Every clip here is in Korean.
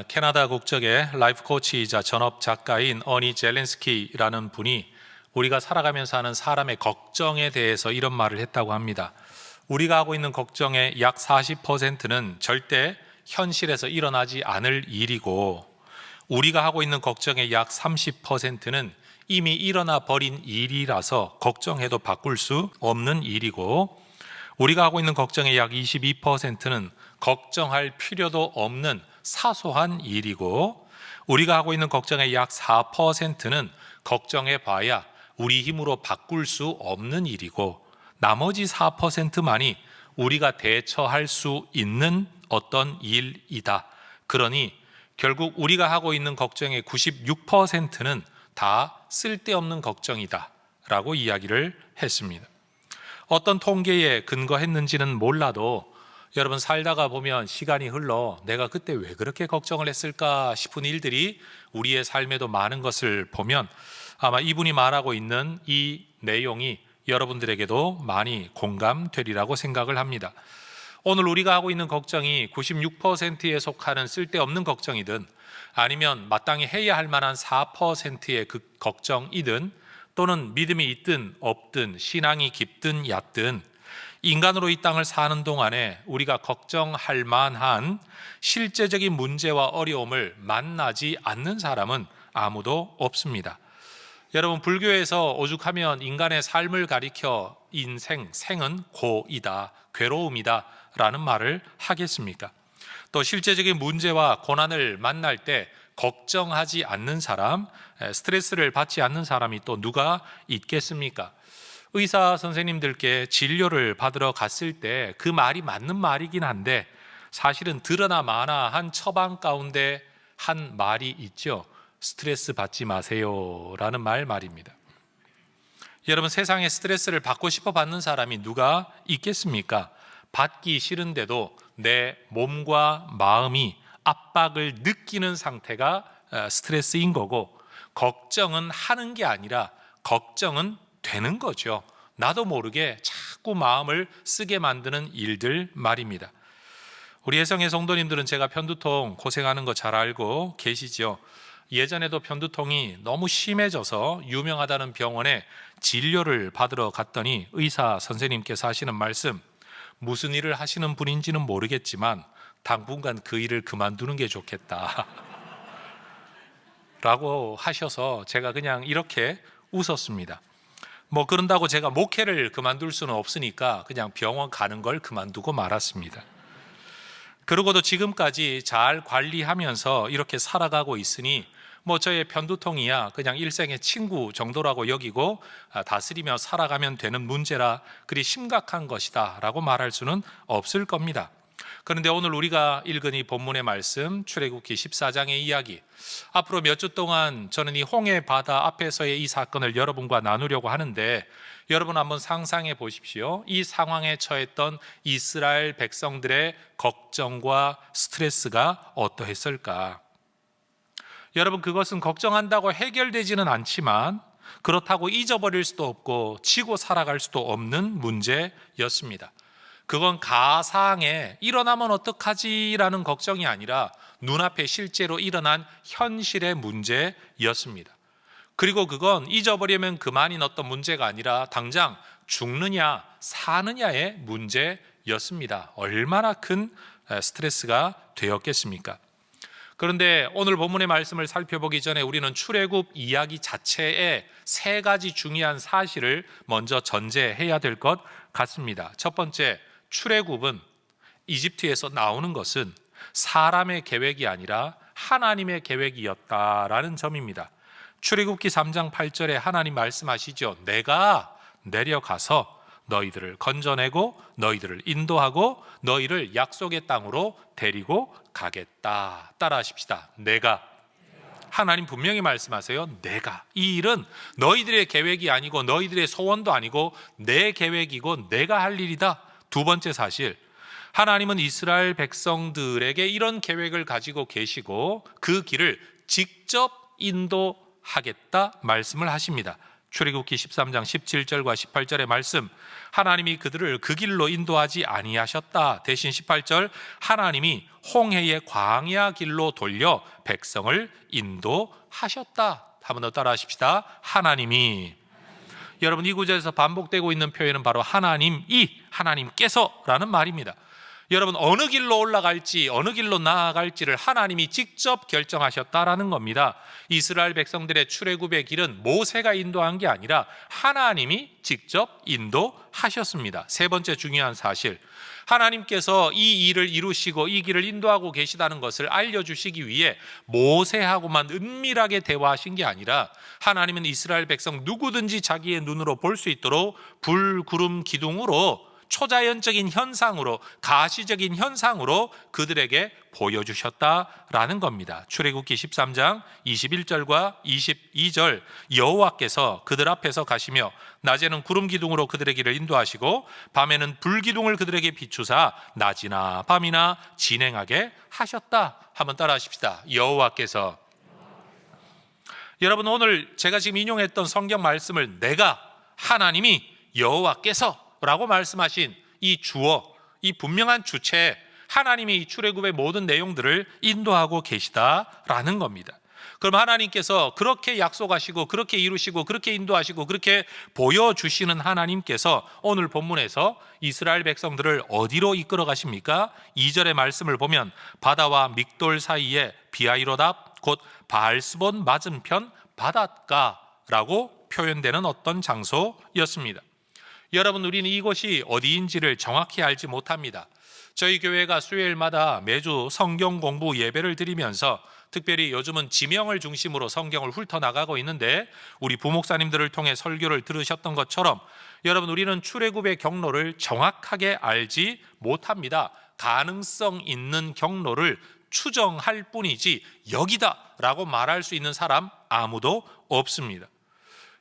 캐나다 국적의 라이프 코치이자 전업 작가인 어니 젤렌스키라는 분이 우리가 살아가면서 하는 사람의 걱정에 대해서 이런 말을 했다고 합니다. 우리가 하고 있는 걱정의 약 40%는 절대 현실에서 일어나지 않을 일이고, 우리가 하고 있는 걱정의 약 30%는 이미 일어나 버린 일이라서 걱정해도 바꿀 수 없는 일이고, 우리가 하고 있는 걱정의 약 22%는 걱정할 필요도 없는 사소한 일이고, 우리가 하고 있는 걱정의 약 4%는 걱정해 봐야 우리 힘으로 바꿀 수 없는 일이고, 나머지 4%만이 우리가 대처할 수 있는 어떤 일이다. 그러니 결국 우리가 하고 있는 걱정의 96%는 다 쓸데없는 걱정이다 라고 이야기를 했습니다. 어떤 통계에 근거했는지는 몰라도 여러분, 살다가 보면 시간이 흘러 내가 그때 왜 그렇게 걱정을 했을까 싶은 일들이 우리의 삶에도 많은 것을 보면 아마 이분이 말하고 있는 이 내용이 여러분들에게도 많이 공감되리라고 생각을 합니다. 오늘 우리가 하고 있는 걱정이 96%에 속하는 쓸데없는 걱정이든, 아니면 마땅히 해야 할 만한 4%의 그 걱정이든, 또는 믿음이 있든 없든 신앙이 깊든 얕든, 인간으로 이 땅을 사는 동안에 우리가 걱정할 만한 실제적인 문제와 어려움을 만나지 않는 사람은 아무도 없습니다. 여러분, 불교에서 오죽하면 인간의 삶을 가리켜 생은 고이다, 괴로움이다 라는 말을 하겠습니까? 또 실제적인 문제와 고난을 만날 때 걱정하지 않는 사람, 스트레스를 받지 않는 사람이 또 누가 있겠습니까? 의사 선생님들께 진료를 받으러 갔을 때 그 말이 맞는 말이긴 한데, 사실은 들으나 마나 한 처방 가운데 한 말이 있죠. 스트레스 받지 마세요 라는 말입니다. 여러분, 세상에 스트레스를 받고 싶어 받는 사람이 누가 있겠습니까? 받기 싫은데도 내 몸과 마음이 압박을 느끼는 상태가 스트레스인 거고, 걱정은 하는 게 아니라 걱정은 되는 거죠. 나도 모르게 자꾸 마음을 쓰게 만드는 일들 말입니다. 우리 혜성의 성도님들은 제가 편두통 고생하는 거 잘 알고 계시죠? 예전에도 편두통이 너무 심해져서 유명하다는 병원에 진료를 받으러 갔더니 의사 선생님께서 하시는 말씀, 무슨 일을 하시는 분인지는 모르겠지만 당분간 그 일을 그만두는 게 좋겠다 라고 하셔서 제가 그냥 이렇게 웃었습니다. 그런다고 제가 목회를 그만둘 수는 없으니까 그냥 병원 가는 걸 그만두고 말았습니다. 그러고도 지금까지 잘 관리하면서 이렇게 살아가고 있으니 저의 편두통이야 그냥 일생의 친구 정도라고 여기고 다스리며 살아가면 되는 문제라 그리 심각한 것이다 라고 말할 수는 없을 겁니다. 그런데 오늘 우리가 읽은 이 본문의 말씀, 출애굽기 14장의 이야기, 앞으로 몇 주 동안 저는 이 홍해 바다 앞에서의 이 사건을 여러분과 나누려고 하는데, 여러분 한번 상상해 보십시오. 이 상황에 처했던 이스라엘 백성들의 걱정과 스트레스가 어떠했을까? 여러분, 그것은 걱정한다고 해결되지는 않지만 그렇다고 잊어버릴 수도 없고 지고 살아갈 수도 없는 문제였습니다. 그건 가상에 일어나면 어떡하지라는 걱정이 아니라 눈앞에 실제로 일어난 현실의 문제였습니다. 그리고 그건 잊어버리면 그만인 어떤 문제가 아니라 당장 죽느냐 사느냐의 문제였습니다. 얼마나 큰 스트레스가 되었겠습니까? 그런데 오늘 본문의 말씀을 살펴보기 전에 우리는 출애굽 이야기 자체에 세 가지 중요한 사실을 먼저 전제해야 될 것 같습니다. 첫 번째, 출애굽은 이집트에서 나오는 것은 사람의 계획이 아니라 하나님의 계획이었다라는 점입니다. 출애굽기 3장 8절에 하나님 말씀하시죠. 내가 내려가서 너희들을 건져내고 너희들을 인도하고 너희를 약속의 땅으로 데리고 가겠다. 따라하십시다. 내가. 하나님 분명히 말씀하세요. 내가. 이 일은 너희들의 계획이 아니고 너희들의 소원도 아니고 내 계획이고 내가 할 일이다. 두 번째 사실, 하나님은 이스라엘 백성들에게 이런 계획을 가지고 계시고 그 길을 직접 인도하겠다 말씀을 하십니다. 출애굽기 13장 17절과 18절의 말씀, 하나님이 그들을 그 길로 인도하지 아니하셨다. 대신 18절, 하나님이 홍해의 광야 길로 돌려 백성을 인도하셨다. 한 번 더 따라하십시다. 하나님이. 여러분, 이 구절에서 반복되고 있는 표현은 바로 하나님께서라는 말입니다. 여러분, 어느 길로 올라갈지 어느 길로 나아갈지를 하나님이 직접 결정하셨다라는 겁니다. 이스라엘 백성들의 출애굽의 길은 모세가 인도한 게 아니라 하나님이 직접 인도하셨습니다. 세 번째 중요한 사실, 하나님께서 이 일을 이루시고 이 길을 인도하고 계시다는 것을 알려주시기 위해 모세하고만 은밀하게 대화하신 게 아니라 하나님은 이스라엘 백성 누구든지 자기의 눈으로 볼 수 있도록 불, 구름, 기둥으로 초자연적인 현상으로, 가시적인 현상으로 그들에게 보여주셨다라는 겁니다. 출애굽기 13장 21절과 22절, 여호와께서 그들 앞에서 가시며 낮에는 구름 기둥으로 그들의 길을 인도하시고 밤에는 불 기둥을 그들에게 비추사 낮이나 밤이나 진행하게 하셨다. 한번 따라 하십시다. 여호와께서. 여러분, 오늘 제가 지금 인용했던 성경 말씀을 내가, 하나님이, 여호와께서 라고 말씀하신 이 주어, 이 분명한 주체, 하나님이 이 출애굽의 모든 내용들을 인도하고 계시다라는 겁니다. 그럼 하나님께서 그렇게 약속하시고 그렇게 이루시고 그렇게 인도하시고 그렇게 보여주시는 하나님께서 오늘 본문에서 이스라엘 백성들을 어디로 이끌어 가십니까? 2절의 말씀을 보면 바다와 믹돌 사이에 비하이로답 곧 바알스본 맞은편 바닷가라고 표현되는 어떤 장소였습니다. 여러분, 우리는 이곳이 어디인지를 정확히 알지 못합니다. 저희 교회가 수요일마다 매주 성경 공부 예배를 드리면서 특별히 요즘은 지명을 중심으로 성경을 훑어나가고 있는데, 우리 부목사님들을 통해 설교를 들으셨던 것처럼 여러분, 우리는 출애굽의 경로를 정확하게 알지 못합니다. 가능성 있는 경로를 추정할 뿐이지 여기다 라고 말할 수 있는 사람 아무도 없습니다.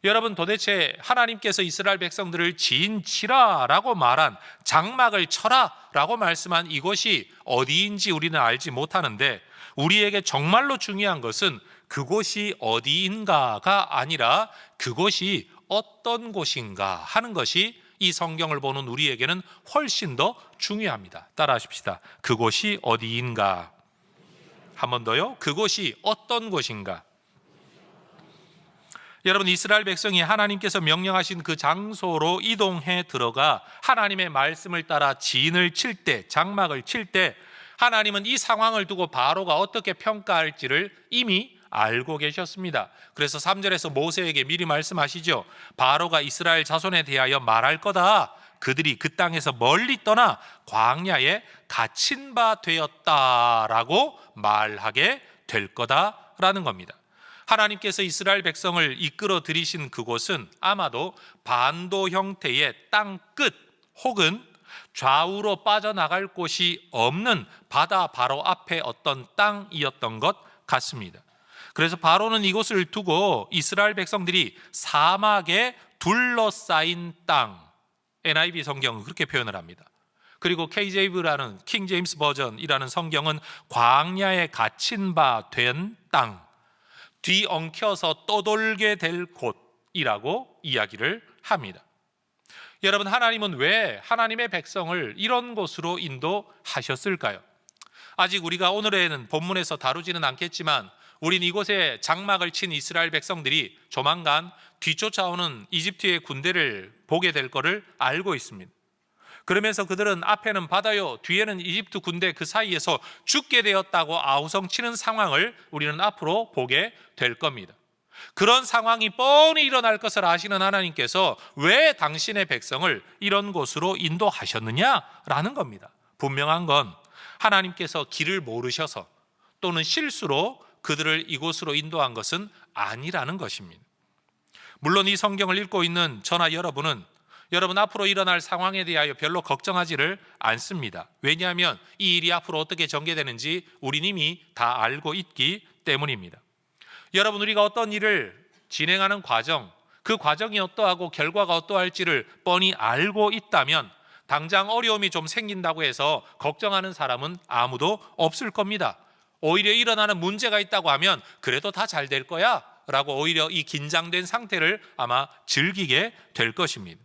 여러분, 도대체 하나님께서 이스라엘 백성들을 진 치라라고 말한, 장막을 쳐라라고 말씀한 이곳이 어디인지 우리는 알지 못하는데, 우리에게 정말로 중요한 것은 그곳이 어디인가가 아니라 그곳이 어떤 곳인가 하는 것이 이 성경을 보는 우리에게는 훨씬 더 중요합니다. 따라하십시다. 그곳이 어디인가. 한 번 더요. 그곳이 어떤 곳인가. 여러분, 이스라엘 백성이 하나님께서 명령하신 그 장소로 이동해 들어가 하나님의 말씀을 따라 진을 칠 때, 장막을 칠 때 하나님은 이 상황을 두고 바로가 어떻게 평가할지를 이미 알고 계셨습니다. 그래서 3절에서 모세에게 미리 말씀하시죠. 바로가 이스라엘 자손에 대하여 말할 거다. 그들이 그 땅에서 멀리 떠나 광야에 갇힌 바 되었다라고 말하게 될 거다라는 겁니다. 하나님께서 이스라엘 백성을 이끌어 들이신 그곳은 아마도 반도 형태의 땅 끝 혹은 좌우로 빠져나갈 곳이 없는 바다 바로 앞에 어떤 땅이었던 것 같습니다. 그래서 바로는 이곳을 두고 이스라엘 백성들이 사막에 둘러싸인 땅, NIV 성경은 그렇게 표현을 합니다. 그리고 KJV라는 킹 제임스 버전이라는 성경은 광야에 갇힌 바 된 땅, 뒤엉켜서 떠돌게 될 곳이라고 이야기를 합니다. 여러분, 하나님은 왜 하나님의 백성을 이런 곳으로 인도하셨을까요? 아직 우리가 오늘에는 본문에서 다루지는 않겠지만 우린 이곳에 장막을 친 이스라엘 백성들이 조만간 뒤쫓아오는 이집트의 군대를 보게 될 것을 알고 있습니다. 그러면서 그들은 앞에는 바다요, 뒤에는 이집트 군대, 그 사이에서 죽게 되었다고 아우성치는 상황을 우리는 앞으로 보게 될 겁니다. 그런 상황이 뻔히 일어날 것을 아시는 하나님께서 왜 당신의 백성을 이런 곳으로 인도하셨느냐라는 겁니다. 분명한 건 하나님께서 길을 모르셔서 또는 실수로 그들을 이곳으로 인도한 것은 아니라는 것입니다. 물론 이 성경을 읽고 있는 저나 여러분은 여러분 앞으로 일어날 상황에 대하여 별로 걱정하지를 않습니다. 왜냐하면 이 일이 앞으로 어떻게 전개되는지 우린 이미 다 알고 있기 때문입니다. 여러분, 우리가 어떤 일을 진행하는 과정, 그 과정이 어떠하고 결과가 어떠할지를 뻔히 알고 있다면 당장 어려움이 좀 생긴다고 해서 걱정하는 사람은 아무도 없을 겁니다. 오히려 일어나는 문제가 있다고 하면 그래도 다 잘 될 거야 라고 오히려 이 긴장된 상태를 아마 즐기게 될 것입니다.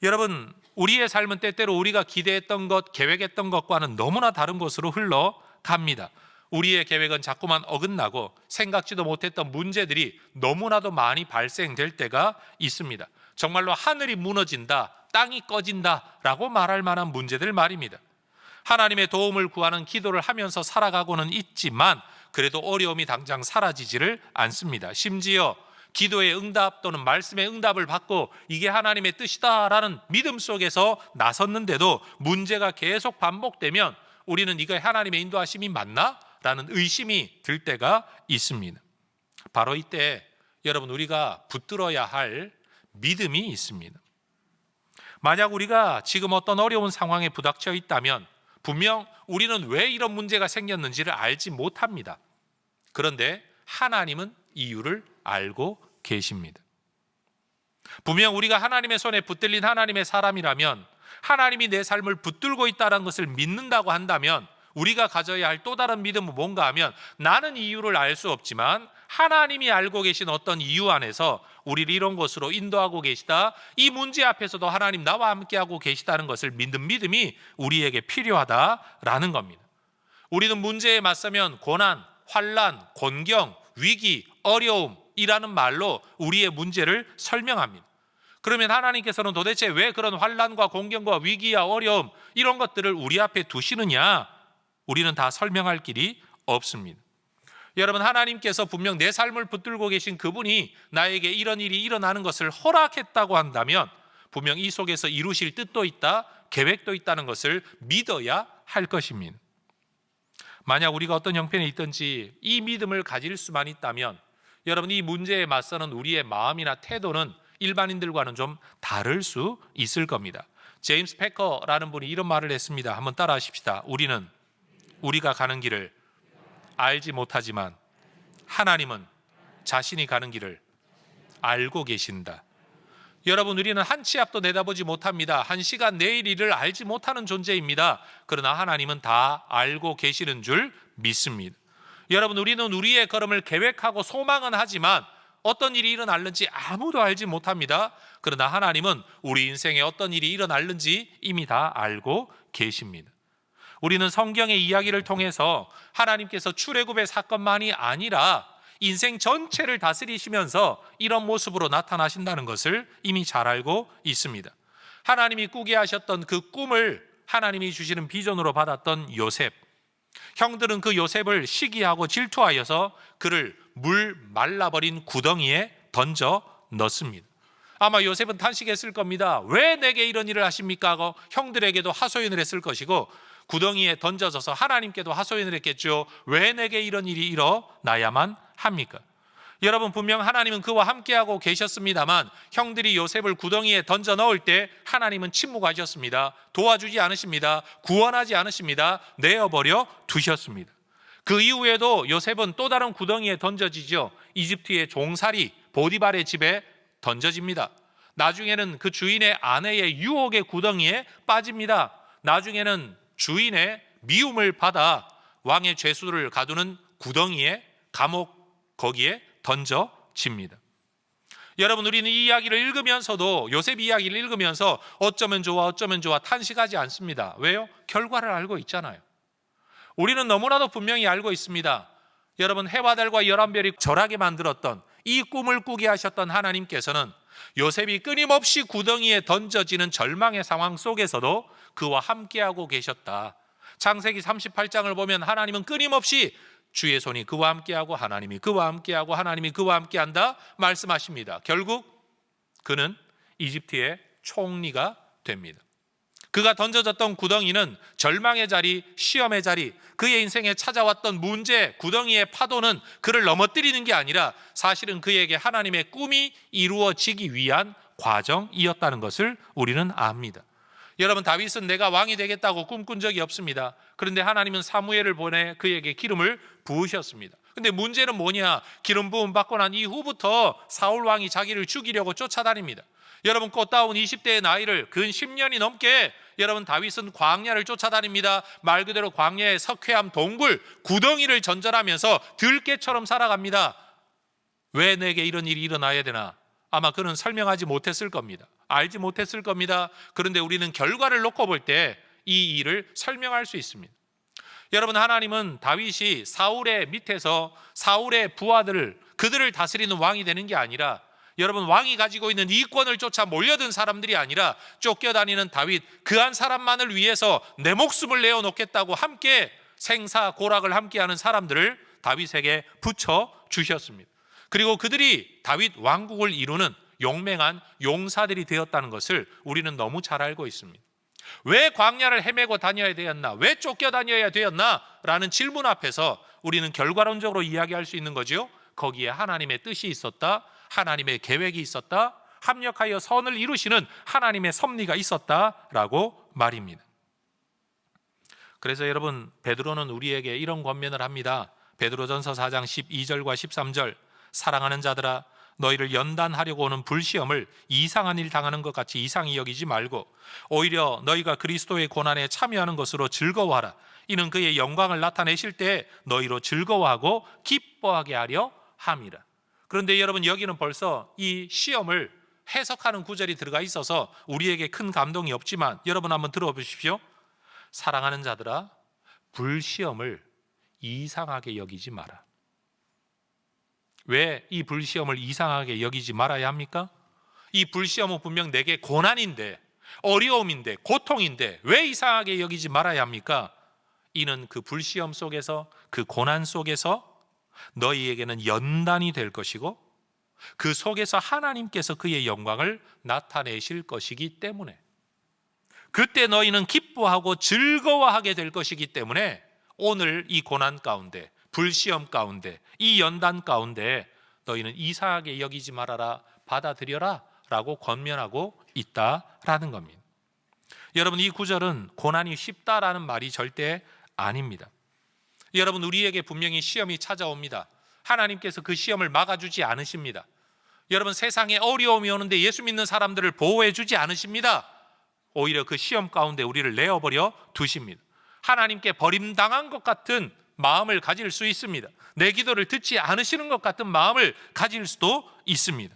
여러분, 우리의 삶은 때때로 우리가 기대했던 것, 계획했던 것과는 너무나 다른 곳으로 흘러갑니다. 우리의 계획은 자꾸만 어긋나고 생각지도 못했던 문제들이 너무나도 많이 발생될 때가 있습니다. 정말로 하늘이 무너진다, 땅이 꺼진다 라고 말할 만한 문제들 말입니다. 하나님의 도움을 구하는 기도를 하면서 살아가고는 있지만 그래도 어려움이 당장 사라지지를 않습니다. 심지어 기도의 응답 또는 말씀의 응답을 받고 이게 하나님의 뜻이다라는 믿음 속에서 나섰는데도 문제가 계속 반복되면 우리는 이게 하나님의 인도하심이 맞나? 라는 의심이 들 때가 있습니다. 바로 이때 여러분, 우리가 붙들어야 할 믿음이 있습니다. 만약 우리가 지금 어떤 어려운 상황에 부닥쳐 있다면 분명 우리는 왜 이런 문제가 생겼는지를 알지 못합니다. 그런데 하나님은 이유를 알고 계십니다. 분명 우리가 하나님의 손에 붙들린 하나님의 사람이라면, 하나님이 내 삶을 붙들고 있다는 것을 믿는다고 한다면 우리가 가져야 할 또 다른 믿음은 뭔가 하면, 나는 이유를 알 수 없지만 하나님이 알고 계신 어떤 이유 안에서 우리를 이런 곳으로 인도하고 계시다, 이 문제 앞에서도 하나님 나와 함께하고 계시다는 것을 믿는 믿음이 우리에게 필요하다라는 겁니다. 우리는 문제에 맞서면 고난, 환난, 곤경, 위기, 어려움이라는 말로 우리의 문제를 설명합니다. 그러면 하나님께서는 도대체 왜 그런 환난과 곤경과 위기와 어려움 이런 것들을 우리 앞에 두시느냐? 우리는 다 설명할 길이 없습니다. 여러분, 하나님께서 분명 내 삶을 붙들고 계신 그분이 나에게 이런 일이 일어나는 것을 허락했다고 한다면 분명 이 속에서 이루실 뜻도 있다, 계획도 있다는 것을 믿어야 할 것입니다. 만약 우리가 어떤 형편에 있든지 이 믿음을 가질 수만 있다면 여러분, 이 문제에 맞서는 우리의 마음이나 태도는 일반인들과는 좀 다를 수 있을 겁니다. 제임스 패커라는 분이 이런 말을 했습니다. 한번 따라 하십시다. 우리는 우리가 가는 길을 알지 못하지만 하나님은 자신이 가는 길을 알고 계신다. 여러분, 우리는 한 치 앞도 내다보지 못합니다. 한 시간 내일 일을 알지 못하는 존재입니다. 그러나 하나님은 다 알고 계시는 줄 믿습니다. 여러분, 우리는 우리의 걸음을 계획하고 소망은 하지만 어떤 일이 일어날는지 아무도 알지 못합니다. 그러나 하나님은 우리 인생에 어떤 일이 일어날는지 이미 다 알고 계십니다. 우리는 성경의 이야기를 통해서 하나님께서 출애굽의 사건만이 아니라 인생 전체를 다스리시면서 이런 모습으로 나타나신다는 것을 이미 잘 알고 있습니다. 하나님이 꾸게 하셨던 그 꿈을 하나님이 주시는 비전으로 받았던 요셉, 형들은 그 요셉을 시기하고 질투하여서 그를 물 말라버린 구덩이에 던져 넣습니다. 아마 요셉은 탄식했을 겁니다. 왜 내게 이런 일을 하십니까 하고 형들에게도 하소연을 했을 것이고 구덩이에 던져져서 하나님께도 하소연을 했겠죠. 왜 내게 이런 일이 일어나야만 합니까? 여러분, 분명 하나님은 그와 함께하고 계셨습니다만 형들이 요셉을 구덩이에 던져 넣을 때 하나님은 침묵하셨습니다. 도와주지 않으십니다. 구원하지 않으십니다. 내어버려 두셨습니다. 그 이후에도 요셉은 또 다른 구덩이에 던져지죠. 이집트의 종살이 보디발의 집에 던져집니다. 나중에는 그 주인의 아내의 유혹의 구덩이에 빠집니다. 나중에는 주인의 미움을 받아 왕의 죄수를 가두는 구덩이에, 감옥 거기에 던져집니다. 여러분, 우리는 이 이야기를 읽으면서도, 요셉 이야기를 읽으면서 어쩌면 좋아 탄식하지 않습니다. 왜요? 결과를 알고 있잖아요. 우리는 너무나도 분명히 알고 있습니다. 여러분, 해와 달과 11별이 절하게 만들었던 이 꿈을 꾸게 하셨던 하나님께서는 요셉이 끊임없이 구덩이에 던져지는 절망의 상황 속에서도 그와 함께하고 계셨다. 창세기 38장을 보면 하나님은 끊임없이 주의 손이 그와 함께하고 하나님이 그와 함께하고 하나님이 그와 함께한다 말씀하십니다. 결국 그는 이집트의 총리가 됩니다. 그가 던져졌던 구덩이는 절망의 자리, 시험의 자리, 그의 인생에 찾아왔던 문제, 구덩이의 파도는 그를 넘어뜨리는 게 아니라 사실은 그에게 하나님의 꿈이 이루어지기 위한 과정이었다는 것을 우리는 압니다. 여러분, 다윗은 내가 왕이 되겠다고 꿈꾼 적이 없습니다. 그런데 하나님은 사무엘을 보내 그에게 기름을 부으셨습니다. 근데 문제는 뭐냐? 기름 부음 받고 난 이후부터 사울 왕이 자기를 죽이려고 쫓아다닙니다. 여러분, 꽃다운 20대의 나이를 근 10년이 넘게 여러분, 다윗은 광야를 쫓아다닙니다. 말 그대로 광야의 석회암 동굴, 구덩이를 전전하면서 들깨처럼 살아갑니다. 왜 내게 이런 일이 일어나야 되나? 아마 그는 설명하지 못했을 겁니다. 알지 못했을 겁니다. 그런데 우리는 결과를 놓고 볼 때 이 일을 설명할 수 있습니다. 여러분, 하나님은 다윗이 사울의 밑에서 사울의 부하들을, 그들을 다스리는 왕이 되는 게 아니라, 여러분, 왕이 가지고 있는 이권을 쫓아 몰려든 사람들이 아니라 쫓겨다니는 다윗 그 한 사람만을 위해서 내 목숨을 내어놓겠다고 함께 생사고락을 함께하는 사람들을 다윗에게 붙여 주셨습니다. 그리고 그들이 다윗 왕국을 이루는 용맹한 용사들이 되었다는 것을 우리는 너무 잘 알고 있습니다. 왜 광야를 헤매고 다녀야 되었나? 왜 쫓겨다녀야 되었나? 라는 질문 앞에서 우리는 결과론적으로 이야기할 수 있는 거죠. 거기에 하나님의 뜻이 있었다, 하나님의 계획이 있었다, 합력하여 선을 이루시는 하나님의 섭리가 있었다라고 말입니다. 그래서 여러분, 베드로는 우리에게 이런 권면을 합니다. 베드로전서 4장 12절과 13절, 사랑하는 자들아, 너희를 연단하려고 오는 불시험을 이상한 일 당하는 것 같이 이상히 여기지 말고 오히려 너희가 그리스도의 고난에 참여하는 것으로 즐거워하라. 이는 그의 영광을 나타내실 때 너희로 즐거워하고 기뻐하게 하려 함이라. 그런데 여러분, 여기는 벌써 이 시험을 해석하는 구절이 들어가 있어서 우리에게 큰 감동이 없지만 여러분 한번 들어보십시오. 사랑하는 자들아, 불시험을 이상하게 여기지 마라. 왜 이 불시험을 이상하게 여기지 말아야 합니까? 이 불시험은 분명 내게 고난인데, 어려움인데, 고통인데 왜 이상하게 여기지 말아야 합니까? 이는 그 불시험 속에서, 그 고난 속에서 너희에게는 연단이 될 것이고 그 속에서 하나님께서 그의 영광을 나타내실 것이기 때문에, 그때 너희는 기뻐하고 즐거워하게 될 것이기 때문에 오늘 이 고난 가운데, 불시험 가운데, 이 연단 가운데 너희는 이상하게 여기지 말아라, 받아들여라 라고 권면하고 있다라는 겁니다. 여러분, 이 구절은 고난이 쉽다라는 말이 절대 아닙니다. 여러분, 우리에게 분명히 시험이 찾아옵니다. 하나님께서 그 시험을 막아주지 않으십니다. 여러분, 세상에 어려움이 오는데 예수 믿는 사람들을 보호해 주지 않으십니다. 오히려 그 시험 가운데 우리를 내어버려 두십니다. 하나님께 버림당한 것 같은 마음을 가질 수 있습니다. 내 기도를 듣지 않으시는 것 같은 마음을 가질 수도 있습니다.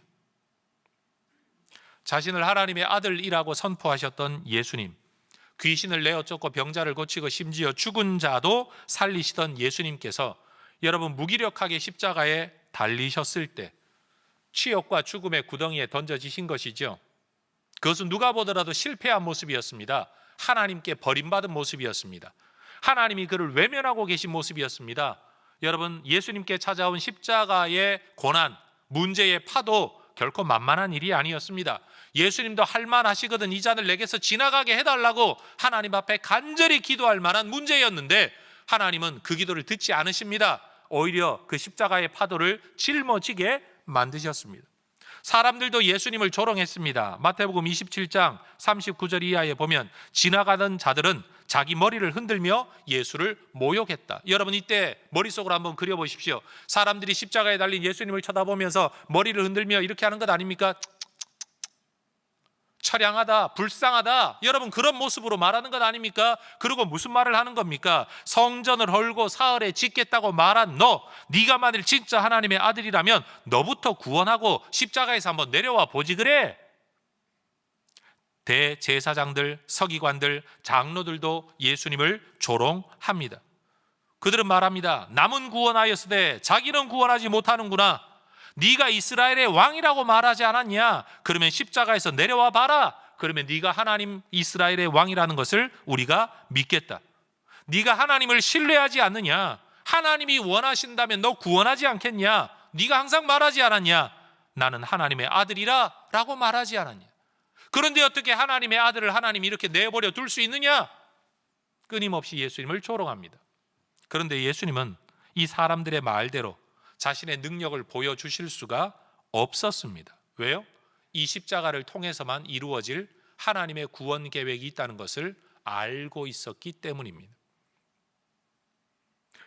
자신을 하나님의 아들이라고 선포하셨던 예수님, 귀신을 내어 쫓고 병자를 고치고 심지어 죽은 자도 살리시던 예수님께서 여러분, 무기력하게 십자가에 달리셨을 때 치욕과 죽음의 구덩이에 던져지신 것이죠. 그것은 누가 보더라도 실패한 모습이었습니다. 하나님께 버림받은 모습이었습니다. 하나님이 그를 외면하고 계신 모습이었습니다. 여러분, 예수님께 찾아온 십자가의 고난, 문제의 파도 결코 만만한 일이 아니었습니다. 예수님도 할만하시거든 이 잔을 내게서 지나가게 해달라고 하나님 앞에 간절히 기도할 만한 문제였는데 하나님은 그 기도를 듣지 않으십니다. 오히려 그 십자가의 파도를 짊어지게 만드셨습니다. 사람들도 예수님을 조롱했습니다. 마태복음 27장 39절 이하에 보면 지나가던 자들은 자기 머리를 흔들며 예수를 모욕했다. 여러분, 이때 머릿속으로 한번 그려보십시오. 사람들이 십자가에 달린 예수님을 쳐다보면서 머리를 흔들며 이렇게 하는 것 아닙니까? 처량하다, 불쌍하다, 여러분 그런 모습으로 말하는 것 아닙니까? 그리고 무슨 말을 하는 겁니까? 성전을 헐고 사흘에 짓겠다고 말한 너, 네가 만일 진짜 하나님의 아들이라면 너부터 구원하고 십자가에서 한번 내려와 보지 그래. 대제사장들, 서기관들, 장로들도 예수님을 조롱합니다. 그들은 말합니다. 남은 구원하였으되 자기는 구원하지 못하는구나. 네가 이스라엘의 왕이라고 말하지 않았냐? 그러면 십자가에서 내려와 봐라. 그러면 네가 하나님 이스라엘의 왕이라는 것을 우리가 믿겠다. 네가 하나님을 신뢰하지 않느냐? 하나님이 원하신다면 너 구원하지 않겠냐? 네가 항상 말하지 않았냐? 나는 하나님의 아들이라 라고 말하지 않았냐? 그런데 어떻게 하나님의 아들을 하나님이 이렇게 내버려 둘 수 있느냐? 끊임없이 예수님을 조롱합니다. 그런데 예수님은 이 사람들의 말대로 자신의 능력을 보여주실 수가 없었습니다. 왜요? 이 십자가를 통해서만 이루어질 하나님의 구원 계획이 있다는 것을 알고 있었기 때문입니다.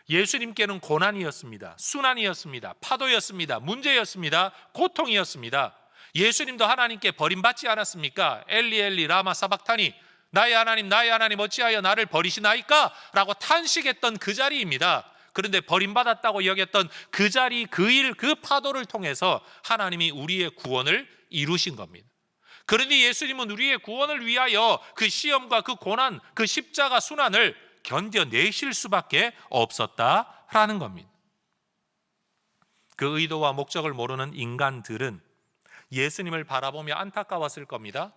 예수님께는 고난이었습니다. 순환이었습니다. 파도였습니다. 문제였습니다. 고통이었습니다. 예수님도 하나님께 버림받지 않았습니까? 엘리 엘리 라마 사박타니, 나의 하나님 나의 하나님 어찌하여 나를 버리시나이까? 라고 탄식했던 그 자리입니다. 그런데 버림받았다고 여겼던 그 자리, 그 일, 그 파도를 통해서 하나님이 우리의 구원을 이루신 겁니다. 그러니 예수님은 우리의 구원을 위하여 그 시험과 그 고난, 그 십자가 순환을 견뎌내실 수밖에 없었다라는 겁니다. 그 의도와 목적을 모르는 인간들은 예수님을 바라보며 안타까웠을 겁니다.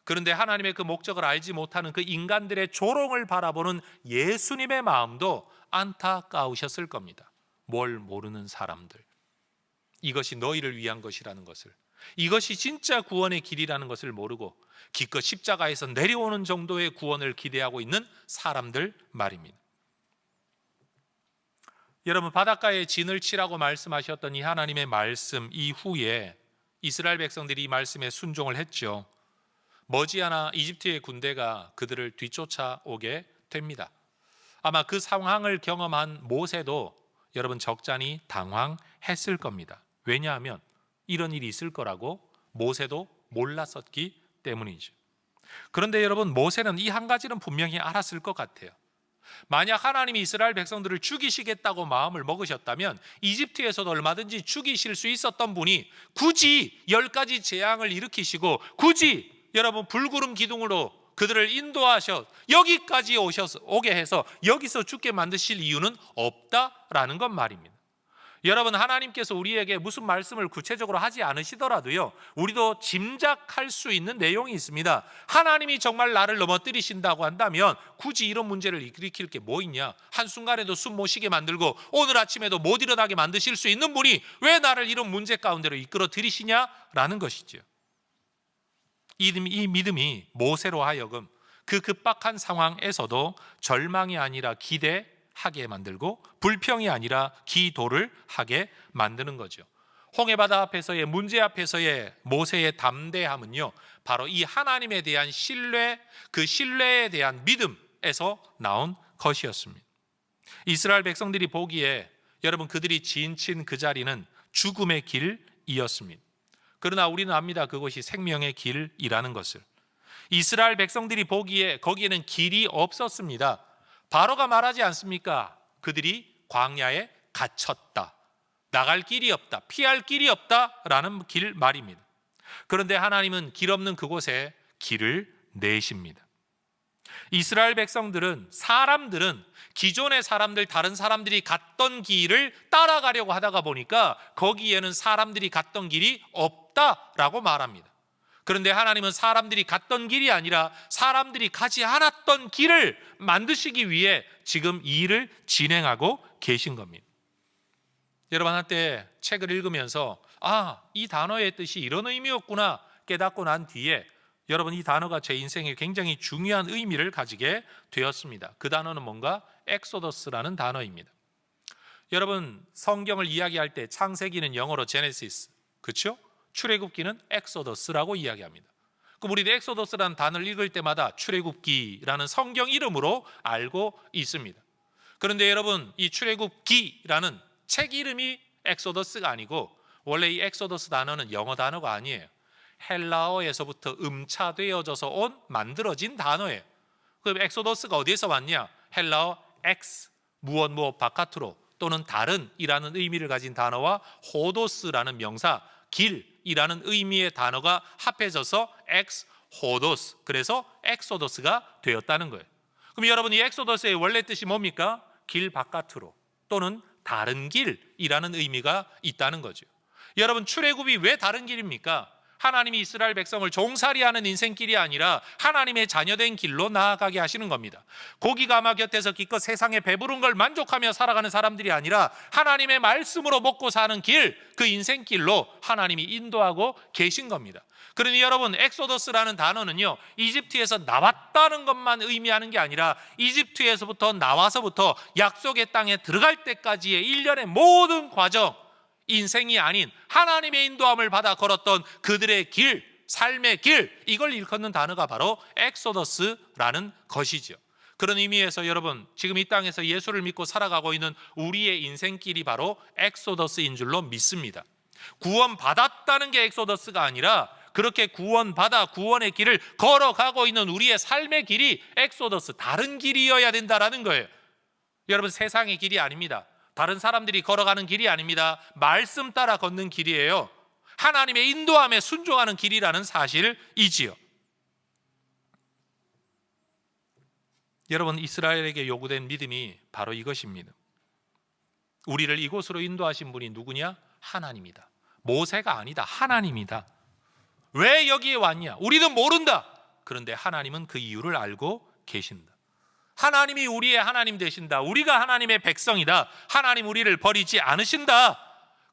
그런데 하나님의 그 목적을 알지 못하는 그 인간들의 조롱을 바라보는 예수님의 마음도 안타까우셨을 겁니다. 뭘 모르는 사람들, 이것이 너희를 위한 것이라는 것을, 이것이 진짜 구원의 길이라는 것을 모르고 기껏 십자가에서 내려오는 정도의 구원을 기대하고 있는 사람들 말입니다. 여러분, 바닷가에 진을 치라고 말씀하셨던 이 하나님의 말씀 이후에 이스라엘 백성들이 이 말씀에 순종을 했죠. 머지않아 이집트의 군대가 그들을 뒤쫓아오게 됩니다. 아마 그 상황을 경험한 모세도 여러분 적잖이 당황했을 겁니다. 왜냐하면 이런 일이 있을 거라고 모세도 몰랐었기 때문이죠. 그런데 여러분, 모세는 이 한 가지는 분명히 알았을 것 같아요. 만약 하나님이 이스라엘 백성들을 죽이시겠다고 마음을 먹으셨다면 이집트에서도 얼마든지 죽이실 수 있었던 분이 굳이 10가지 재앙을 일으키시고 굳이 여러분 불구름 기둥으로 그들을 인도하셔 여기까지 오게 해서 여기서 죽게 만드실 이유는 없다라는 것 말입니다. 여러분, 하나님께서 우리에게 무슨 말씀을 구체적으로 하지 않으시더라도요, 우리도 짐작할 수 있는 내용이 있습니다. 하나님이 정말 나를 넘어뜨리신다고 한다면 굳이 이런 문제를 일으킬 게 뭐 있냐, 한순간에도 숨 못 쉬게 만들고 오늘 아침에도 못 일어나게 만드실 수 있는 분이 왜 나를 이런 문제 가운데로 이끌어 들이시냐라는 것이죠. 이 믿음이 모세로 하여금 그 급박한 상황에서도 절망이 아니라 기대하게 만들고 불평이 아니라 기도를 하게 만드는 거죠. 홍해바다 앞에서의 문제 앞에서의 모세의 담대함은요, 바로 이 하나님에 대한 신뢰, 그 신뢰에 대한 믿음에서 나온 것이었습니다. 이스라엘 백성들이 보기에 여러분, 그들이 지친 그 자리는 죽음의 길이었습니다. 그러나 우리는 압니다. 그것이 생명의 길이라는 것을. 이스라엘 백성들이 보기에 거기에는 길이 없었습니다. 바로가 말하지 않습니까? 그들이 광야에 갇혔다, 나갈 길이 없다, 피할 길이 없다라는 길 말입니다. 그런데 하나님은 길 없는 그곳에 길을 내십니다. 이스라엘 백성들은, 사람들은 기존의 사람들, 다른 사람들이 갔던 길을 따라가려고 하다가 보니까 거기에는 사람들이 갔던 길이 없다라고 말합니다. 그런데 하나님은 사람들이 갔던 길이 아니라 사람들이 가지 않았던 길을 만드시기 위해 지금 이 일을 진행하고 계신 겁니다. 여러분, 한때 책을 읽으면서 이 단어의 뜻이 이런 의미였구나 깨닫고 난 뒤에 여러분, 이 단어가 제 인생에 굉장히 중요한 의미를 가지게 되었습니다. 그 단어는 뭔가 엑소더스라는 단어입니다. 여러분, 성경을 이야기할 때 창세기는 영어로 제네시스, 그렇죠? 출애굽기는 엑소더스라고 이야기합니다. 그럼 우리도 엑소더스라는 단어를 읽을 때마다 출애굽기라는 성경 이름으로 알고 있습니다. 그런데 여러분, 이 출애굽기라는 책 이름이 엑소더스가 아니고 원래 이 엑소더스 단어는 영어 단어가 아니에요. 헬라어에서부터 음차되어져서 온 만들어진 단어예요. 그럼 엑소더스가 어디에서 왔냐? 헬라어 엑스, 무엇 바카트로 또는 다른이라는 의미를 가진 단어와 호도스라는 명사, 길이라는 의미의 단어가 합해져서 엑스호도스, 그래서 엑소더스가 되었다는 거예요. 그럼 여러분, 이 엑소더스의 원래 뜻이 뭡니까? 길 바깥으로 또는 다른 길이라는 의미가 있다는 거죠. 여러분, 출애굽이 왜 다른 길입니까? 하나님이 이스라엘 백성을 종살이하는 인생길이 아니라 하나님의 자녀된 길로 나아가게 하시는 겁니다. 고기가마 곁에서 기껏 세상에 배부른 걸 만족하며 살아가는 사람들이 아니라 하나님의 말씀으로 먹고 사는 길, 그 인생길로 하나님이 인도하고 계신 겁니다. 그러니 여러분, 엑소더스라는 단어는요, 이집트에서 나왔다는 것만 의미하는 게 아니라 이집트에서부터 나와서부터 약속의 땅에 들어갈 때까지의 일련의 모든 과정, 인생이 아닌 하나님의 인도함을 받아 걸었던 그들의 길, 삶의 길, 이걸 일컫는 단어가 바로 엑소더스라는 것이죠. 그런 의미에서 여러분, 지금 이 땅에서 예수를 믿고 살아가고 있는 우리의 인생길이 바로 엑소더스인 줄로 믿습니다. 구원받았다는 게 엑소더스가 아니라 그렇게 구원받아 구원의 길을 걸어가고 있는 우리의 삶의 길이 엑소더스, 다른 길이어야 된다라는 거예요. 여러분, 세상의 길이 아닙니다. 다른 사람들이 걸어가는 길이 아닙니다. 말씀 따라 걷는 길이에요. 하나님의 인도함에 순종하는 길이라는 사실이지요. 여러분, 이스라엘에게 요구된 믿음이 바로 이것입니다. 우리를 이곳으로 인도하신 분이 누구냐? 하나님이다. 모세가 아니다. 하나님이다. 왜 여기에 왔냐? 우리는 모른다. 그런데 하나님은 그 이유를 알고 계신다. 하나님이 우리의 하나님 되신다. 우리가 하나님의 백성이다. 하나님 우리를 버리지 않으신다.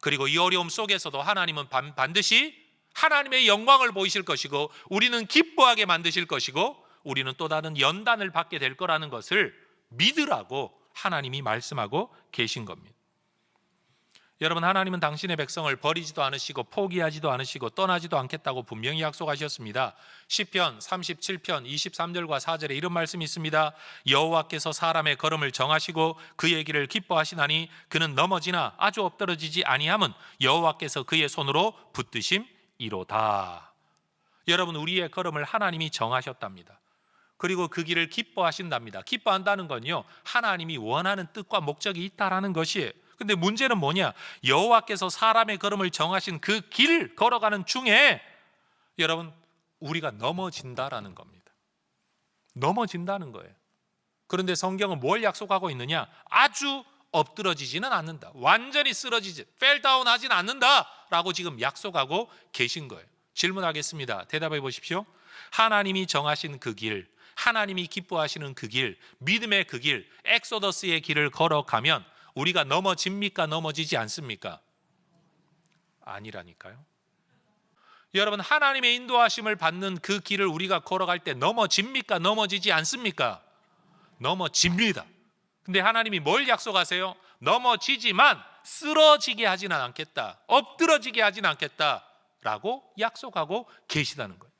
그리고 이 어려움 속에서도 하나님은 반드시 하나님의 영광을 보이실 것이고, 우리는 기뻐하게 만드실 것이고, 우리는 또 다른 연단을 받게 될 거라는 것을 믿으라고 하나님이 말씀하고 계신 겁니다. 여러분, 하나님은 당신의 백성을 버리지도 않으시고 포기하지도 않으시고 떠나지도 않겠다고 분명히 약속하셨습니다. 시편 37편 23절과 4절에 이런 말씀이 있습니다. 여호와께서 사람의 걸음을 정하시고 그의 길을 기뻐하시나니 그는 넘어지나 아주 엎드러지지 아니함은 여호와께서 그의 손으로 붙드심이로다. 여러분, 우리의 걸음을 하나님이 정하셨답니다. 그리고 그 길을 기뻐하신답니다. 기뻐한다는 건요, 하나님이 원하는 뜻과 목적이 있다라는 것이에요. 근데 문제는 뭐냐? 여호와께서 사람의 걸음을 정하신 그 길 걸어가는 중에 여러분, 우리가 넘어진다라는 겁니다. 넘어진다는 거예요. 그런데 성경은 뭘 약속하고 있느냐? 아주 엎드러지지는 않는다. 완전히 쓰러지지, 펠다운 하진 않는다라고 지금 약속하고 계신 거예요. 질문하겠습니다. 대답해 보십시오. 하나님이 정하신 그 길, 하나님이 기뻐하시는 그 길, 믿음의 그 길, 엑소더스의 길을 걸어가면 우리가 넘어집니까? 넘어지지 않습니까? 아니라니까요. 여러분, 하나님의 인도하심을 받는 그 길을 우리가 걸어갈 때 넘어집니까? 넘어지지 않습니까? 넘어집니다. 근데 하나님이 뭘 약속하세요? 넘어지지만 쓰러지게 하지는 않겠다, 엎드러지게 하지는 않겠다라고 약속하고 계시다는 거예요.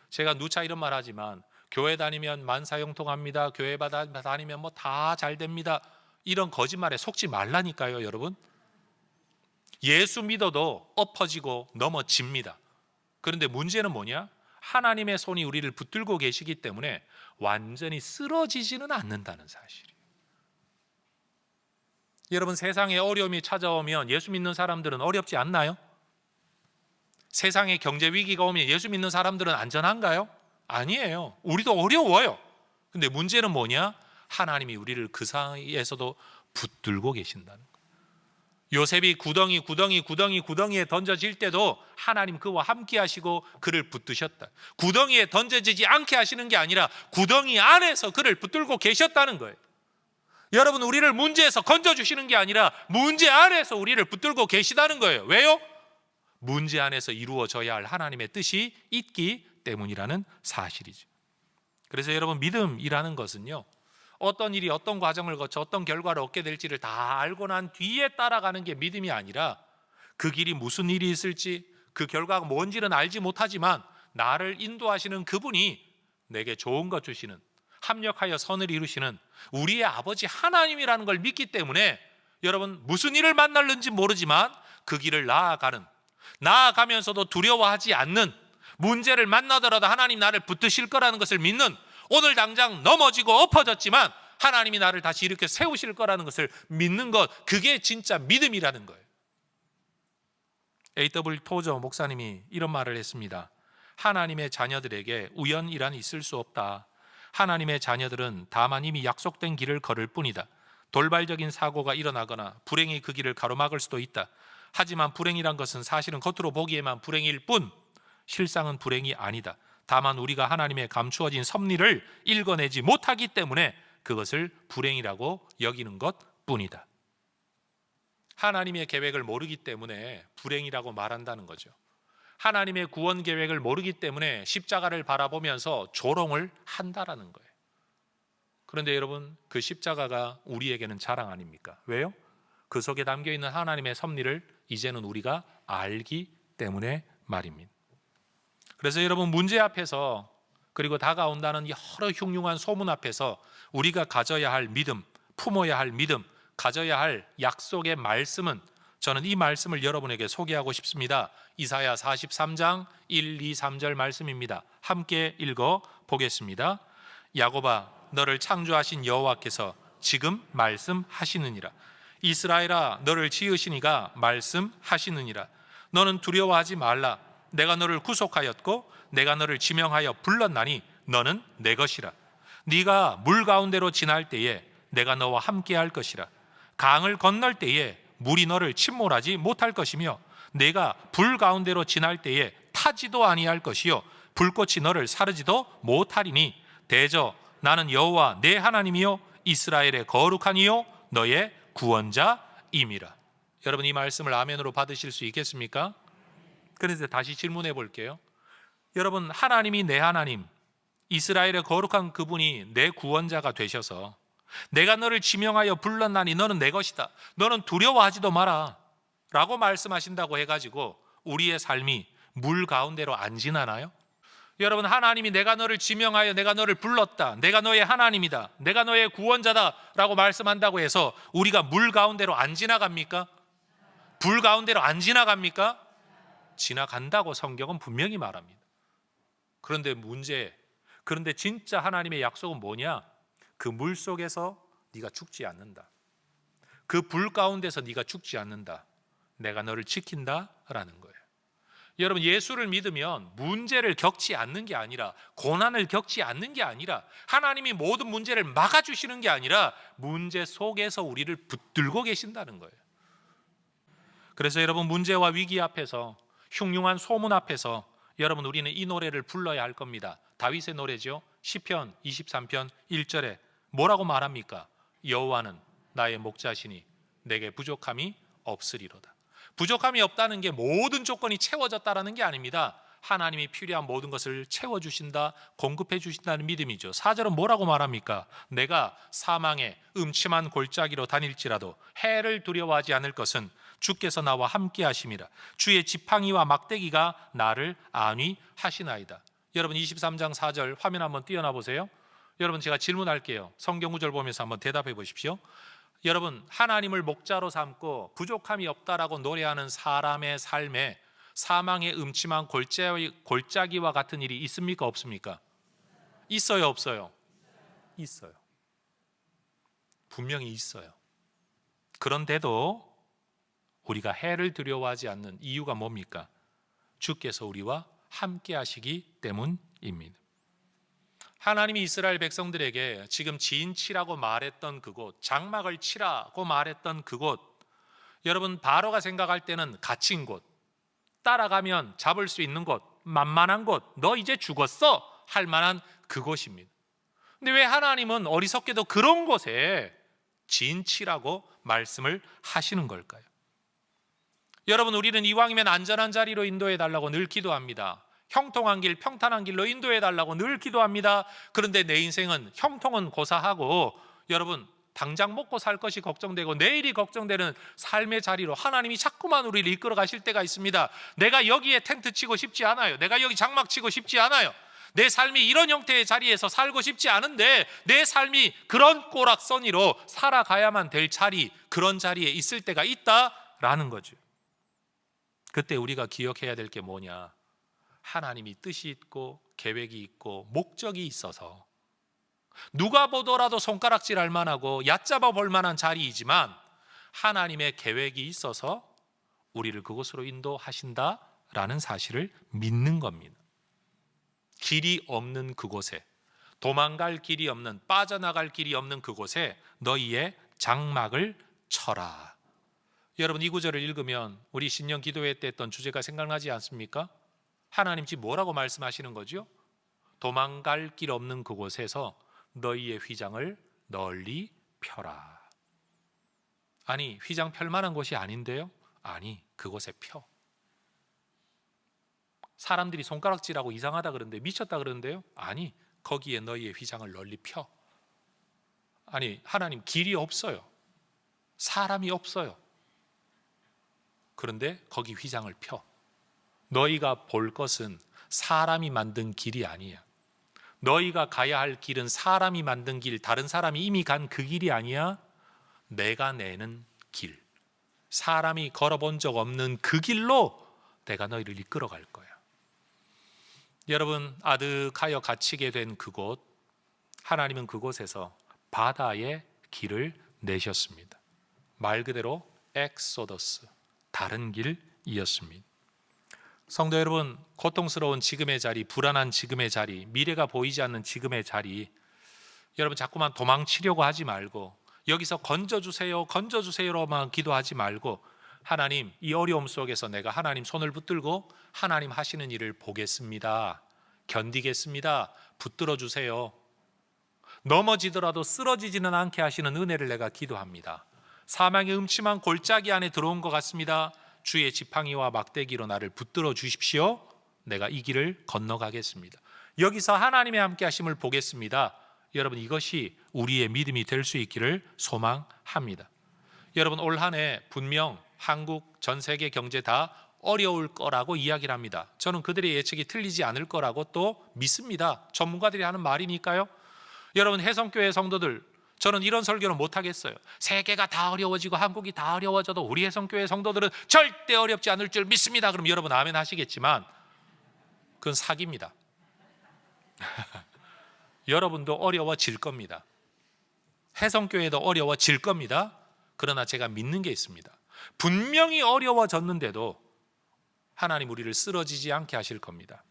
제가 누차 이런 말 하지만 교회 다니면 만사형통합니다, 교회 다니면 뭐 다 잘 됩니다, 이런 거짓말에 속지 말라니까요. 여러분, 예수 믿어도 엎어지고 넘어집니다. 그런데 문제는 뭐냐? 하나님의 손이 우리를 붙들고 계시기 때문에 완전히 쓰러지지는 않는다는 사실이에요. 여러분, 세상에 어려움이 찾아오면 예수 믿는 사람들은 어렵지 않나요? 세상에 경제 위기가 오면 예수 믿는 사람들은 안전한가요? 아니에요. 우리도 어려워요. 근데 문제는 뭐냐? 하나님이 우리를 그 사이에서도 붙들고 계신다는 거예요. 요셉이 구덩이에 던져질 때도 하나님 그와 함께 하시고 그를 붙드셨다. 구덩이에 던져지지 않게 하시는 게 아니라 구덩이 안에서 그를 붙들고 계셨다는 거예요. 여러분, 우리를 문제에서 건져주시는 게 아니라 문제 안에서 우리를 붙들고 계시다는 거예요. 왜요? 문제 안에서 이루어져야 할 하나님의 뜻이 있기 때문이라는 사실이죠. 그래서 여러분, 믿음이라는 것은요, 어떤 일이 어떤 과정을 거쳐 어떤 결과를 얻게 될지를 다 알고 난 뒤에 따라가는 게 믿음이 아니라, 그 길이 무슨 일이 있을지, 그 결과가 뭔지는 알지 못하지만 나를 인도하시는 그분이 내게 좋은 것 주시는, 합력하여 선을 이루시는 우리의 아버지 하나님이라는 걸 믿기 때문에 여러분, 무슨 일을 만날는지 모르지만 그 길을 나아가면서도 두려워하지 않는, 문제를 만나더라도 하나님 나를 붙드실 거라는 것을 믿는, 오늘 당장 넘어지고 엎어졌지만 하나님이 나를 다시 일으켜 세우실 거라는 것을 믿는 것, 그게 진짜 믿음이라는 거예요. A.W. 토저 목사님이 이런 말을 했습니다. 하나님의 자녀들에게 우연이란 있을 수 없다. 하나님의 자녀들은 다만 이미 약속된 길을 걸을 뿐이다. 돌발적인 사고가 일어나거나 불행이 그 길을 가로막을 수도 있다. 하지만 불행이란 것은 사실은 겉으로 보기에만 불행일 뿐 실상은 불행이 아니다. 다만 우리가 하나님의 감추어진 섭리를 읽어내지 못하기 때문에 그것을 불행이라고 여기는 것뿐이다. 하나님의 계획을 모르기 때문에 불행이라고 말한다는 거죠. 하나님의 구원 계획을 모르기 때문에 십자가를 바라보면서 조롱을 한다라는 거예요. 그런데 여러분, 그 십자가가 우리에게는 자랑 아닙니까? 왜요? 그 속에 담겨있는 하나님의 섭리를 이제는 우리가 알기 때문에 말입니다. 그래서 여러분, 문제 앞에서, 그리고 다가온다는 여러 흉흉한 소문 앞에서 우리가 가져야 할 믿음, 품어야 할 믿음, 가져야 할 약속의 말씀은, 저는 이 말씀을 여러분에게 소개하고 싶습니다. 이사야 43장 1, 2, 3절 말씀입니다. 함께 읽어 보겠습니다. 야곱아, 너를 창조하신 여호와께서 지금 말씀하시느니라. 이스라엘아, 너를 지으시니가 말씀하시느니라. 너는 두려워하지 말라. 내가 너를 구속하였고 내가 너를 지명하여 불렀나니 너는 내 것이라. 네가 물 가운데로 지날 때에 내가 너와 함께 할 것이라. 강을 건널 때에 물이 너를 침몰하지 못할 것이며 내가 불 가운데로 지날 때에 타지도 아니할 것이요 불꽃이 너를 사르지도 못하리니 대저 나는 여호와 내 하나님이요 이스라엘의 거룩한 이요 너의 구원자임이라. 여러분, 이 말씀을 아멘으로 받으실 수 있겠습니까? 그래서 다시 질문해 볼게요. 여러분, 하나님이 내 하나님, 이스라엘의 거룩한 그분이 내 구원자가 되셔서 내가 너를 지명하여 불렀나니 너는 내 것이다, 너는 두려워하지도 마라 라고 말씀하신다고 해가지고 우리의 삶이 물 가운데로 안 지나나요? 여러분, 하나님이 내가 너를 지명하여 내가 너를 불렀다, 내가 너의 하나님이다, 내가 너의 구원자다 라고 말씀한다고 해서 우리가 물 가운데로 안 지나갑니까? 불 가운데로 안 지나갑니까? 지나간다고 성경은 분명히 말합니다. 그런데 진짜 하나님의 약속은 뭐냐? 그 물 속에서 네가 죽지 않는다, 그 불 가운데서 네가 죽지 않는다, 내가 너를 지킨다라는 거예요. 여러분, 예수를 믿으면 문제를 겪지 않는 게 아니라, 고난을 겪지 않는 게 아니라, 하나님이 모든 문제를 막아주시는 게 아니라 문제 속에서 우리를 붙들고 계신다는 거예요. 그래서 여러분, 문제와 위기 앞에서, 흉흉한 소문 앞에서 여러분, 우리는 이 노래를 불러야 할 겁니다. 다윗의 노래죠. 시편 23편 1절에 뭐라고 말합니까? 여호와는 나의 목자시니 내게 부족함이 없으리로다. 부족함이 없다는 게 모든 조건이 채워졌다는 게 아닙니다. 하나님이 필요한 모든 것을 채워주신다, 공급해 주신다는 믿음이죠. 4절은 뭐라고 말합니까? 내가 사망의 음침한 골짜기로 다닐지라도 해를 두려워하지 않을 것은 주께서 나와 함께 하심이라. 주의 지팡이와 막대기가 나를 안위하시나이다. 여러분, 23장 4절 화면 한번 띄워놔 보세요. 여러분, 제가 질문할게요. 성경 구절 보면서 한번 대답해 보십시오. 여러분, 하나님을 목자로 삼고 부족함이 없다라고 노래하는 사람의 삶에 사망의 음침한 골짜기와 같은 일이 있습니까? 없습니까? 있어요? 없어요? 있어요. 분명히 있어요. 그런데도 우리가 해를 두려워하지 않는 이유가 뭡니까? 주께서 우리와 함께 하시기 때문입니다. 하나님이 이스라엘 백성들에게 지금 진 치라고 말했던 그곳, 장막을 치라고 말했던 그곳, 여러분, 바로가 생각할 때는 갇힌 곳, 따라가면 잡을 수 있는 곳, 만만한 곳, 너 이제 죽었어 할 만한 그곳입니다. 근데 왜 하나님은 어리석게도 그런 곳에 진 치라고 말씀을 하시는 걸까요? 여러분, 우리는 이왕이면 안전한 자리로 인도해 달라고 늘 기도합니다. 형통한 길, 평탄한 길로 인도해 달라고 늘 기도합니다. 그런데 내 인생은 형통은 고사하고 여러분, 당장 먹고 살 것이 걱정되고 내일이 걱정되는 삶의 자리로 하나님이 자꾸만 우리를 이끌어 가실 때가 있습니다. 내가 여기에 텐트 치고 싶지 않아요. 내가 여기 장막 치고 싶지 않아요. 내 삶이 이런 형태의 자리에서 살고 싶지 않은데 내 삶이 그런 꼬락서니로 살아가야만 될 자리, 그런 자리에 있을 때가 있다라는 거죠. 그때 우리가 기억해야 될 게 뭐냐? 하나님이 뜻이 있고 계획이 있고 목적이 있어서 누가 보더라도 손가락질할 만하고 얕잡아 볼 만한 자리이지만 하나님의 계획이 있어서 우리를 그곳으로 인도하신다라는 사실을 믿는 겁니다. 길이 없는 그곳에, 도망갈 길이 없는, 빠져나갈 길이 없는 그곳에 너희의 장막을 쳐라. 여러분, 이 구절을 읽으면 우리 신년 기도회 때 했던 주제가 생각나지 않습니까? 하나님 지금 뭐라고 말씀하시는 거죠? 도망갈 길 없는 그곳에서 너희의 휘장을 널리 펴라. 아니, 휘장 펼 만한 곳이 아닌데요? 아니, 그곳에 펴. 사람들이 손가락질하고 이상하다 그러는데, 미쳤다 그러는데요? 아니, 거기에 너희의 휘장을 널리 펴. 아니, 하나님 길이 없어요. 사람이 없어요. 그런데 거기 휘장을 펴. 너희가 볼 것은 사람이 만든 길이 아니야. 너희가 가야 할 길은 사람이 만든 길, 다른 사람이 이미 간 그 길이 아니야. 내가 내는 길, 사람이 걸어본 적 없는 그 길로 내가 너희를 이끌어 갈 거야. 여러분, 아득하여 갇히게 된 그곳, 하나님은 그곳에서 바다의 길을 내셨습니다. 말 그대로 엑소더스, 다른 길이었습니다. 성도 여러분, 고통스러운 지금의 자리, 불안한 지금의 자리, 미래가 보이지 않는 지금의 자리, 여러분 자꾸만 도망치려고 하지 말고 여기서 건져주세요, 건져주세요로만 기도하지 말고 하나님, 이 어려움 속에서 내가 하나님 손을 붙들고 하나님 하시는 일을 보겠습니다, 견디겠습니다, 붙들어 주세요. 넘어지더라도 쓰러지지는 않게 하시는 은혜를 내가 기도합니다. 사망의 음침한 골짜기 안에 들어온 것 같습니다. 주의 지팡이와 막대기로 나를 붙들어 주십시오. 내가 이 길을 건너가겠습니다. 여기서 하나님의 함께 하심을 보겠습니다. 여러분, 이것이 우리의 믿음이 될 수 있기를 소망합니다. 여러분, 올 한 해 분명 한국, 전 세계 경제 다 어려울 거라고 이야기를 합니다. 저는 그들의 예측이 틀리지 않을 거라고 또 믿습니다. 전문가들이 하는 말이니까요. 여러분, 혜성교회 성도들, 저는 이런 설교는 못하겠어요. 세계가 다 어려워지고 한국이 다 어려워져도 우리 혜성교회 성도들은 절대 어렵지 않을 줄 믿습니다. 그럼 여러분 아멘 하시겠지만 그건 사기입니다. 여러분도 어려워질 겁니다. 혜성교회도 어려워질 겁니다. 그러나 제가 믿는 게 있습니다. 분명히 어려워졌는데도 하나님 우리를 쓰러지지 않게 하실 겁니다.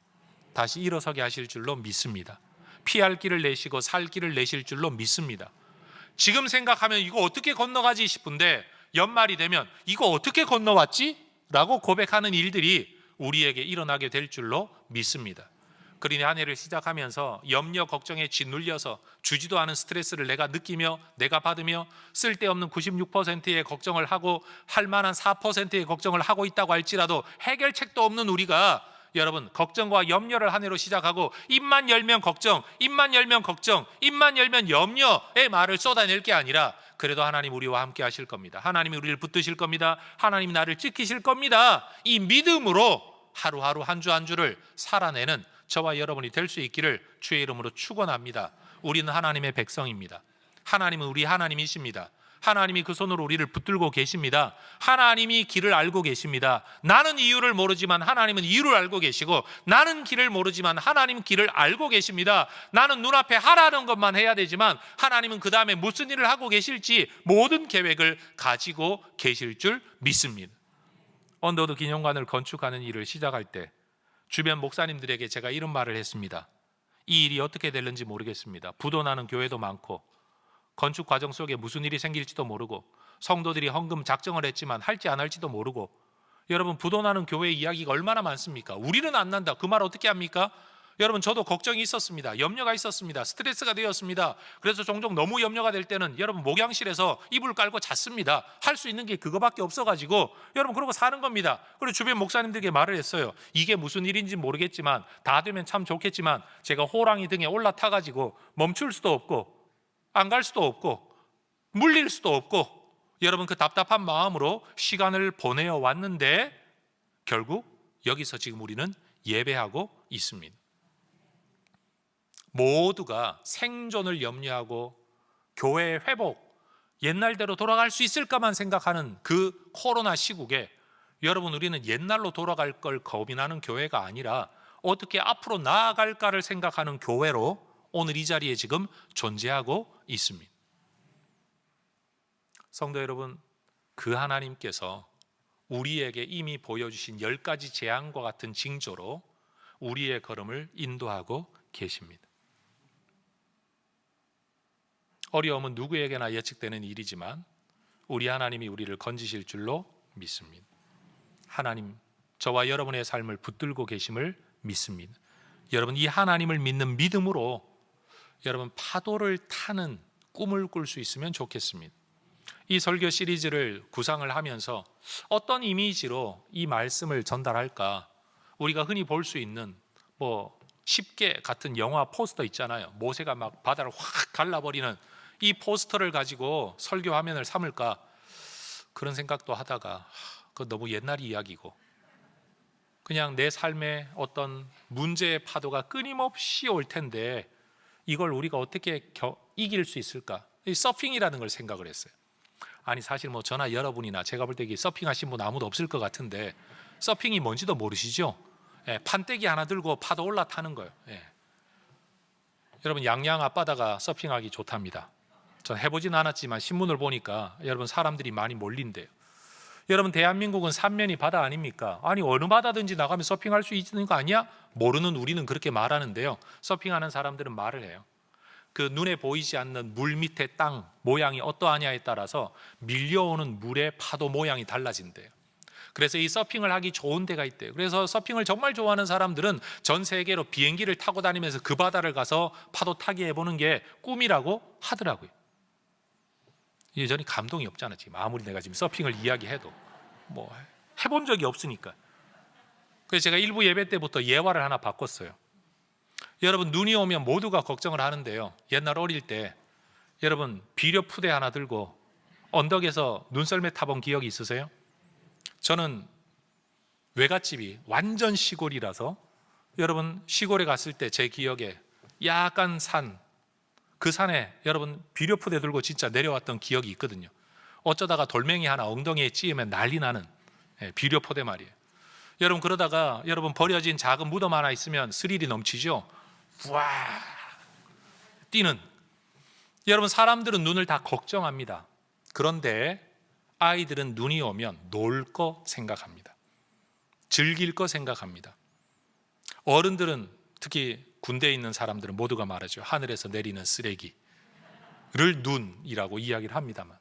다시 일어서게 하실 줄로 믿습니다. 피할 길을 내시고 살 길을 내실 줄로 믿습니다. 지금 생각하면 이거 어떻게 건너가지 싶은데 연말이 되면 이거 어떻게 건너왔지? 라고 고백하는 일들이 우리에게 일어나게 될 줄로 믿습니다. 그러니 한 해를 시작하면서 염려 걱정에 짓눌려서 주지도 않은 스트레스를 내가 느끼며 내가 받으며 쓸데없는 96%의 걱정을 하고 할 만한 4%의 걱정을 하고 있다고 할지라도 해결책도 없는 우리가 여러분 걱정과 염려를 한 해로 시작하고 입만 열면 걱정, 입만 열면 걱정, 입만 열면 염려의 말을 쏟아낼 게 아니라 그래도 하나님 우리와 함께 하실 겁니다. 하나님이 우리를 붙드실 겁니다. 하나님이 나를 지키실 겁니다. 이 믿음으로 하루하루 한 주 한 주를 살아내는 저와 여러분이 될 수 있기를 주의 이름으로 축원합니다. 우리는 하나님의 백성입니다. 하나님은 우리 하나님이십니다. 하나님이 그 손으로 우리를 붙들고 계십니다. 하나님이 길을 알고 계십니다. 나는 이유를 모르지만 하나님은 이유를 알고 계시고 나는 길을 모르지만 하나님은 길을 알고 계십니다. 나는 눈앞에 하라는 것만 해야 되지만 하나님은 그 다음에 무슨 일을 하고 계실지 모든 계획을 가지고 계실 줄 믿습니다. 언더우드 기념관을 건축하는 일을 시작할 때 주변 목사님들에게 제가 이런 말을 했습니다. 이 일이 어떻게 될는지 모르겠습니다. 부도나는 교회도 많고 건축 과정 속에 무슨 일이 생길지도 모르고 성도들이 헌금 작정을 했지만 할지 안 할지도 모르고 여러분 부도나는 교회 이야기가 얼마나 많습니까? 우리는 안 난다. 그 말 어떻게 합니까? 여러분 저도 걱정이 있었습니다. 염려가 있었습니다. 스트레스가 되었습니다. 그래서 종종 너무 염려가 될 때는 여러분 목양실에서 이불 깔고 잤습니다. 할 수 있는 게 그거밖에 없어가지고 여러분 그러고 사는 겁니다. 그리고 주변 목사님들에게 말을 했어요. 이게 무슨 일인지 모르겠지만 다 되면 참 좋겠지만 제가 호랑이 등에 올라타가지고 멈출 수도 없고 안 갈 수도 없고 물릴 수도 없고 여러분 그 답답한 마음으로 시간을 보내어 왔는데 결국 여기서 지금 우리는 예배하고 있습니다. 모두가 생존을 염려하고 교회의 회복, 옛날대로 돌아갈 수 있을까만 생각하는 그 코로나 시국에 여러분 우리는 옛날로 돌아갈 걸 겁이 나는 교회가 아니라 어떻게 앞으로 나아갈까를 생각하는 교회로 오늘 이 자리에 지금 존재하고 있습니다. 성도 여러분, 그 하나님께서 우리에게 이미 보여주신 10가지 재앙과 같은 징조로 우리의 걸음을 인도하고 계십니다. 어려움은 누구에게나 예측되는 일이지만 우리 하나님이 우리를 건지실 줄로 믿습니다. 하나님, 저와 여러분의 삶을 붙들고 계심을 믿습니다. 여러분 이 하나님을 믿는 믿음으로 여러분 파도를 타는 꿈을 꿀 수 있으면 좋겠습니다. 이 설교 시리즈를 구상을 하면서 어떤 이미지로 이 말씀을 전달할까? 우리가 흔히 볼 수 있는 쉽게 같은 영화 포스터 있잖아요. 모세가 막 바다를 확 갈라버리는 이 포스터를 가지고 설교 화면을 삼을까? 그런 생각도 하다가 그건 너무 옛날 이야기고 그냥 내 삶에 어떤 문제의 파도가 끊임없이 올 텐데 이걸 우리가 어떻게 이길 수 있을까? 이 서핑이라는 걸 생각을 했어요. 아니 사실 저나 여러분이나 제가 볼 때 서핑하신 분 아무도 없을 것 같은데 서핑이 뭔지도 모르시죠? 판때기 하나 들고 파도 올라타는 거예요. 여러분 양양 앞바다가 서핑하기 좋답니다. 전 해보진 않았지만 신문을 보니까 여러분 사람들이 많이 몰린대요. 여러분 대한민국은 삼면이 바다 아닙니까? 아니 어느 바다든지 나가면 서핑할 수 있는 거 아니야? 모르는 우리는 그렇게 말하는데요. 서핑하는 사람들은 말을 해요. 그 눈에 보이지 않는 물 밑에 땅 모양이 어떠하냐에 따라서 밀려오는 물의 파도 모양이 달라진대요. 그래서 이 서핑을 하기 좋은 데가 있대요. 그래서 서핑을 정말 좋아하는 사람들은 전 세계로 비행기를 타고 다니면서 그 바다를 가서 파도 타기 해보는 게 꿈이라고 하더라고요. 여전히 감동이 없잖아. 지금 아무리 내가 지금 서핑을 이야기해도 뭐 해본 적이 없으니까. 그래서 제가 일부 예배 때부터 예화를 하나 바꿨어요. 여러분 눈이 오면 모두가 걱정을 하는데요. 옛날 어릴 때 여러분 비료 푸대 하나 들고 언덕에서 눈썰매 타본 기억이 있으세요? 저는 외갓집이 완전 시골이라서 여러분 시골에 갔을 때 제 기억에 약간 그 산에 여러분 비료 푸대 들고 진짜 내려왔던 기억이 있거든요. 어쩌다가 돌멩이 하나 엉덩이에 찧으면 난리 나는 비료 포대 말이에요. 여러분 그러다가 여러분 버려진 작은 무덤 하나 있으면 스릴이 넘치죠. 와 뛰는. 여러분 사람들은 눈을 다 걱정합니다. 그런데 아이들은 눈이 오면 놀 거 생각합니다. 즐길 거 생각합니다. 어른들은 특히 군대에 있는 사람들은 모두가 말하죠. 하늘에서 내리는 쓰레기를 눈이라고 이야기를 합니다만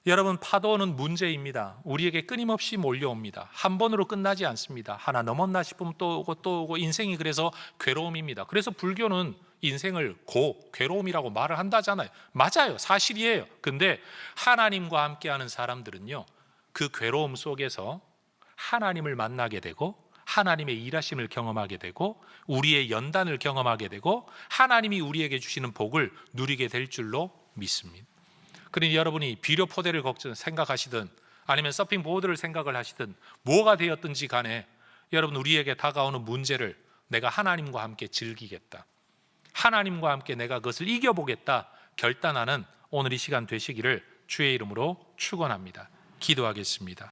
여러분 파도는 문제입니다. 우리에게 끊임없이 몰려옵니다. 한 번으로 끝나지 않습니다. 하나 넘었나 싶으면 또 오고 또 오고 인생이 그래서 괴로움입니다. 그래서 불교는 인생을 괴로움이라고 말을 한다잖아요. 맞아요. 사실이에요. 근데 하나님과 함께하는 사람들은요 그 괴로움 속에서 하나님을 만나게 되고 하나님의 일하심을 경험하게 되고 우리의 연단을 경험하게 되고 하나님이 우리에게 주시는 복을 누리게 될 줄로 믿습니다. 그러니 여러분이 비료 포대를 생각하시든 아니면 서핑 보드를 생각을 하시든 뭐가 되었든지 간에 여러분 우리에게 다가오는 문제를 내가 하나님과 함께 즐기겠다, 하나님과 함께 내가 그것을 이겨보겠다 결단하는 오늘 이 시간 되시기를 주의 이름으로 축원합니다. 기도하겠습니다.